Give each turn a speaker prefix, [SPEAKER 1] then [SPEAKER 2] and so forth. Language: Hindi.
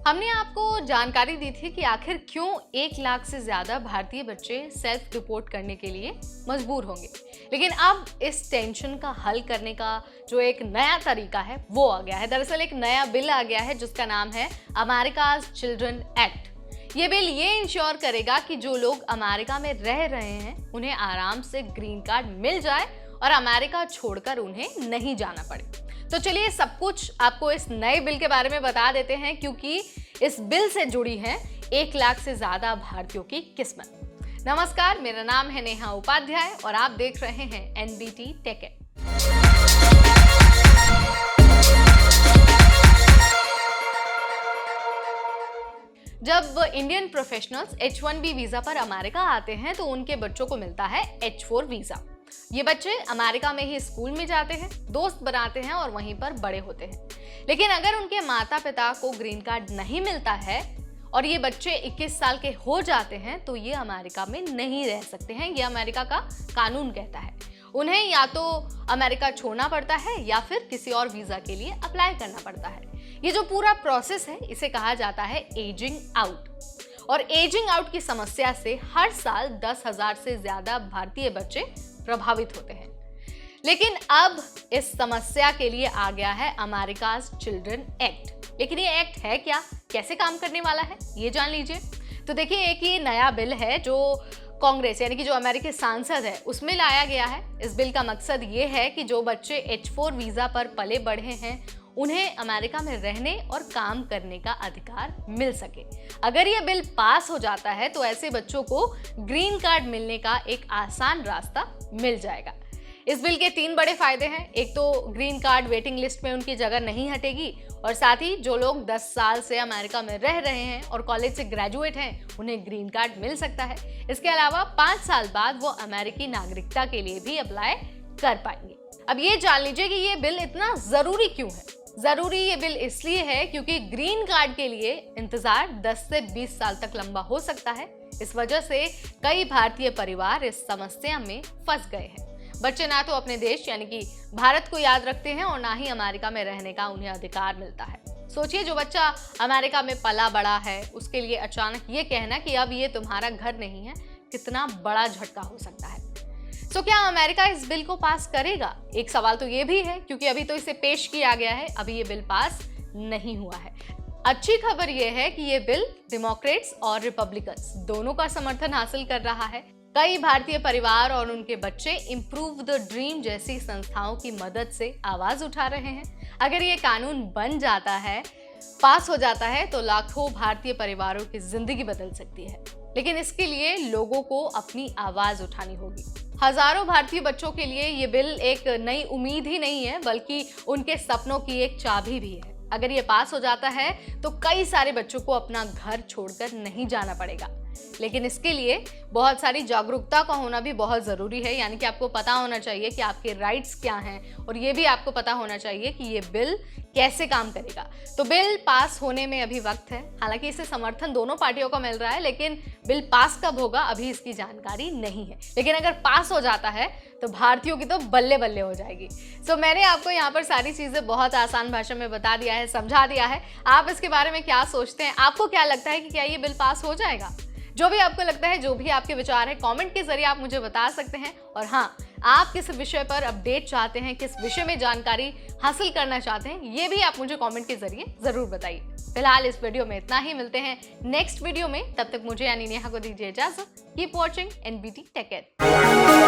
[SPEAKER 1] हमने आपको जानकारी दी थी कि आखिर क्यों 1 लाख से ज्यादा भारतीय बच्चे सेल्फ रिपोर्ट करने के लिए मजबूर होंगे। लेकिन अब इस टेंशन का हल करने का जो एक नया तरीका है वो आ गया है। दरअसल एक नया बिल आ गया है जिसका नाम है अमेरिकाज चिल्ड्रन एक्ट। ये बिल ये इंश्योर करेगा कि जो लोग अमेरिका में रह रहे हैं उन्हें आराम से ग्रीन कार्ड मिल जाए और अमेरिका छोड़कर उन्हें नहीं जाना पड़े। तो चलिए सब कुछ आपको इस नए बिल के बारे में बता देते हैं, क्योंकि इस बिल से जुड़ी है 1 लाख से ज्यादा भारतीयों की किस्मत। नमस्कार, मेरा नाम है नेहा उपाध्याय और आप देख रहे हैं एनबीटी टेक एड। जब इंडियन प्रोफेशनल्स H1B वीजा पर अमेरिका आते हैं तो उनके बच्चों को मिलता है H4 वीजा। ये बच्चे अमेरिका में ही स्कूल में जाते हैं, दोस्त बनाते हैं और वहीं पर बड़े होते हैं। लेकिन अगर उनके माता पिता को ग्रीन कार्ड नहीं मिलता है और ये बच्चे 21 साल के हो जाते हैं तो ये अमेरिका में नहीं रह सकते हैं। ये अमेरिका का कानून कहता है। उन्हें या तो अमेरिका छोड़ना पड़ता है या फिर किसी और वीजा के लिए अप्लाई करना पड़ता है। ये जो पूरा प्रोसेस है इसे कहा जाता है एजिंग आउट। और एजिंग आउट की समस्या से हर साल 10,000 से ज्यादा भारतीय बच्चे प्रभावित होते हैं। लेकिन अब इस समस्या के लिए आ गया है अमेरिकाज चिल्ड्रन एक्ट। लेकिन ये एक्ट है क्या, कैसे काम करने वाला है, ये जान लीजिए। तो देखिए, एक ये नया बिल है जो कांग्रेस यानी कि जो अमेरिकी सांसद है उसमें लाया गया है। इस बिल का मकसद ये है कि जो बच्चे H4 वीजा पर पले बढ़े हैं उन्हें अमेरिका में रहने और काम करने का अधिकार मिल सके। अगर ये बिल पास हो जाता है तो ऐसे बच्चों को ग्रीन कार्ड मिलने का एक आसान रास्ता मिल जाएगा। इस बिल के 3 बड़े फायदे हैं। एक तो ग्रीन कार्ड वेटिंग लिस्ट में उनकी जगह नहीं हटेगी और साथ ही जो लोग 10 साल से अमेरिका में रह रहे हैं और कॉलेज से ग्रेजुएट हैं उन्हें ग्रीन कार्ड मिल सकता है। इसके अलावा 5 साल बाद वो अमेरिकी नागरिकता के लिए भी अप्लाई कर पाएंगे। अब ये जान लीजिए कि ये बिल इतना जरूरी क्यों है। जरूरी ये बिल इसलिए है क्योंकि ग्रीन कार्ड के लिए इंतजार 10 से 20 साल तक लंबा हो सकता है। इस वजह से कई भारतीय परिवार इस समस्या में फंस गए हैं। बच्चे ना तो अपने देश यानी कि भारत को याद रखते हैं और ना ही अमेरिका में रहने का उन्हें अधिकार मिलता है। सोचिए, जो बच्चा अमेरिका में पला बड़ा है उसके लिए अचानक ये कहना कि अब ये तुम्हारा घर नहीं है, कितना बड़ा झटका हो सकता है। तो क्या अमेरिका इस बिल को पास करेगा? एक सवाल तो ये भी है, क्योंकि अभी तो इसे पेश किया गया है, अभी ये बिल पास नहीं हुआ है। अच्छी खबर ये है कि ये बिल डेमोक्रेट्स और रिपब्लिकन्स दोनों का समर्थन हासिल कर रहा है। कई भारतीय परिवार और उनके बच्चे इम्प्रूव द ड्रीम जैसी संस्थाओं की मदद से आवाज उठा रहे हैं। अगर ये कानून बन जाता है, पास हो जाता है, तो लाखों भारतीय परिवारों की जिंदगी बदल सकती है। लेकिन इसके लिए लोगों को अपनी आवाज उठानी होगी। हजारों भारतीय बच्चों के लिए ये बिल एक नई उम्मीद ही नहीं है, बल्कि उनके सपनों की एक चाबी भी है। अगर ये पास हो जाता है तो कई सारे बच्चों को अपना घर छोड़कर नहीं जाना पड़ेगा। लेकिन इसके लिए बहुत सारी जागरूकता का होना भी बहुत ज़रूरी है। यानी कि आपको पता होना चाहिए कि आपके राइट्स क्या हैं और ये भी आपको पता होना चाहिए कि ये बिल कैसे काम करेगा। तो बिल पास होने में अभी वक्त है। हालांकि इसे समर्थन दोनों पार्टियों को मिल रहा है, लेकिन बिल पास कब होगा अभी इसकी जानकारी नहीं है। लेकिन अगर पास हो जाता है तो भारतीयों की तो बल्ले बल्ले हो जाएगी। सो मैंने आपको यहाँ पर सारी चीज़ें बहुत आसान भाषा में बता दिया है, समझा दिया है। आप इसके बारे में क्या सोचते हैं? आपको क्या लगता है कि क्या ये बिल पास हो जाएगा? जो भी आपको लगता है, जो भी आपके विचार है, कमेंट के जरिए आप मुझे बता सकते हैं। और हाँ, आप किस विषय पर अपडेट चाहते हैं, किस विषय में जानकारी हासिल करना चाहते हैं, ये भी आप मुझे कमेंट के जरिए जरूर बताइए। फिलहाल इस वीडियो में इतना ही, मिलते हैं नेक्स्ट वीडियो में। तब तक मुझे यानी नेहा को दीजिए इजाजत। Keep watching NBT tech add.